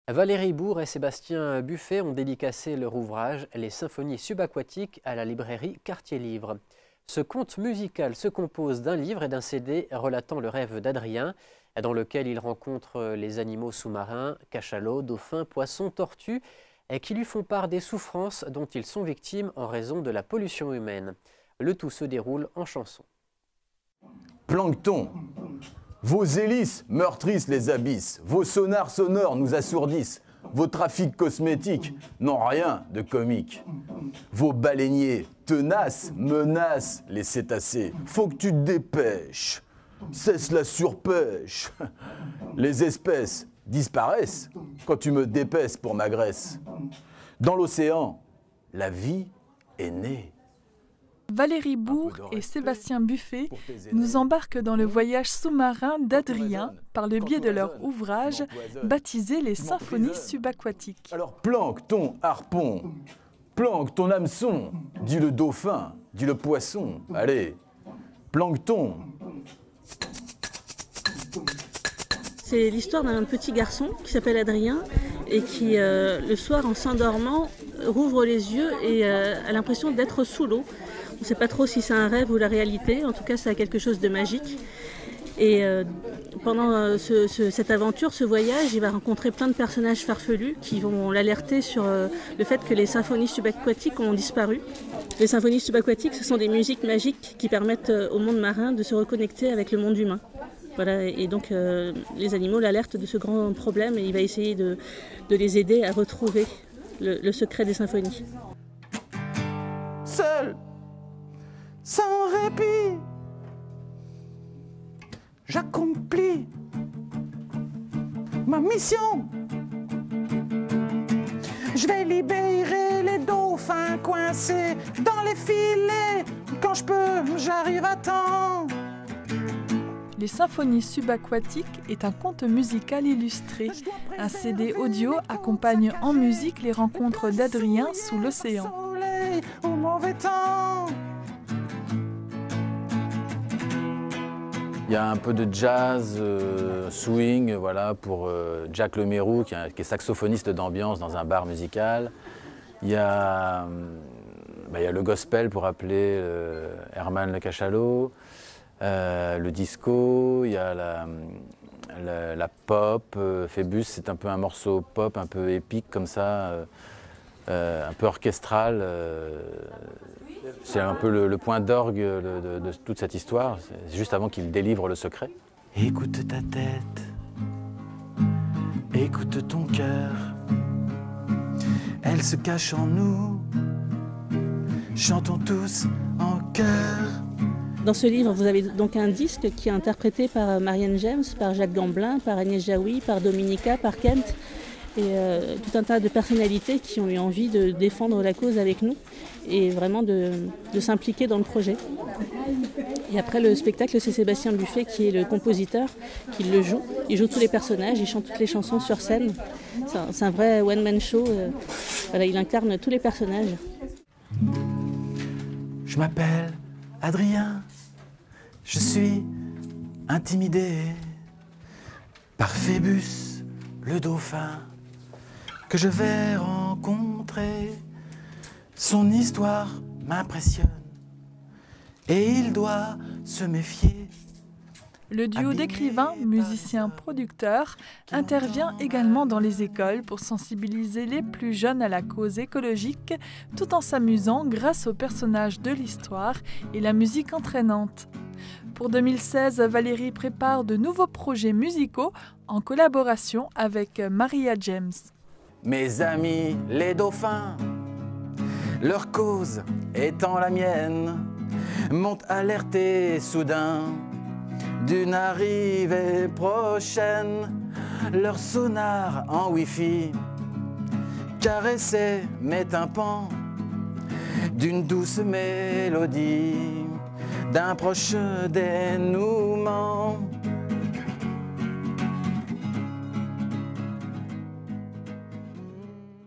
Valérie Bourg et Sébastien Buffet ont dédicacé leur ouvrage « Les symphonies subaquatiques » à la librairie Quartier Livre. Ce conte musical se compose d'un livre et d'un CD relatant le rêve d'Adrien, dans lequel il rencontre les animaux sous-marins, cachalots, dauphins, poissons, tortues, et qui lui font part des souffrances dont ils sont victimes en raison de la pollution humaine. Le tout se déroule en chanson. Plancton, vos hélices meurtrissent les abysses, vos sonars sonores nous assourdissent, vos trafics cosmétiques n'ont rien de comique. Vos baleiniers tenaces menacent les cétacés. Faut que tu te dépêches, cesse la surpêche. Les espèces disparaissent quand tu me dépèces pour ma graisse. Dans l'océan, la vie est née. Valérie Bourg et Sébastien Buffet nous embarquent dans le voyage sous-marin d'Adrien par le biais de leur ouvrage baptisé « Les symphonies subaquatiques ». Alors planque ton harpon, planque ton hameçon, dit le dauphin, dit le poisson, allez, plancton. C'est l'histoire d'un petit garçon qui s'appelle Adrien et qui, le soir, en s'endormant, rouvre les yeux et a l'impression d'être sous l'eau. On ne sait pas trop si c'est un rêve ou la réalité, en tout cas ça a quelque chose de magique. Et pendant cette aventure, ce voyage, il va rencontrer plein de personnages farfelus qui vont l'alerter sur le fait que les symphonies subaquatiques ont disparu. Les symphonies subaquatiques, ce sont des musiques magiques qui permettent au monde marin de se reconnecter avec le monde humain. Voilà, et donc les animaux l'alertent de ce grand problème et il va essayer de les aider à retrouver le secret des symphonies. Seul, sans répit, j'accomplis ma mission. Je vais libérer les dauphins coincés dans les filets. Quand je peux, j'arrive à temps. Les symphonies subaquatiques est un conte musical illustré. Un CD audio accompagne en musique les rencontres d'Adrien sous l'océan. Au mauvais temps. Il y a un peu de jazz, swing, voilà, pour Jack Lemerroux, qui est saxophoniste d'ambiance dans un bar musical. Il y a le gospel pour appeler Herman le cachalot, le disco, il y a la pop. Phébus, c'est un peu un morceau pop, un peu épique comme ça, un peu orchestral. C'est un peu le point d'orgue de toute cette histoire, c'est juste avant qu'il délivre le secret. Écoute ta tête, écoute ton cœur, elle se cache en nous, chantons tous en chœur. Dans ce livre, vous avez donc un disque qui est interprété par Marianne James, par Jacques Gamblin, par Agnès Jaoui, par Dominica, par Kent, et tout un tas de personnalités qui ont eu envie de défendre la cause avec nous et vraiment de s'impliquer dans le projet. Et après le spectacle, c'est Sébastien Buffet qui est le compositeur, qui le joue. Il joue tous les personnages, il chante toutes les chansons sur scène. C'est un vrai one-man show. Voilà, il incarne tous les personnages. Je m'appelle Adrien, je suis intimidé par Phébus, le dauphin, que je vais rencontrer. Son histoire m'impressionne et il doit se méfier. Le duo d'écrivains, musiciens, producteurs intervient également dans les écoles pour sensibiliser les plus jeunes à la cause écologique, tout en s'amusant grâce aux personnages de l'histoire et la musique entraînante. Pour 2016, Valérie prépare de nouveaux projets musicaux en collaboration avec Maria James. Mes amis les dauphins, leur cause étant la mienne, m'ont alerté soudain d'une arrivée prochaine. Leur sonar en Wi-Fi caressait mes tympans d'une douce mélodie, d'un proche dénouement.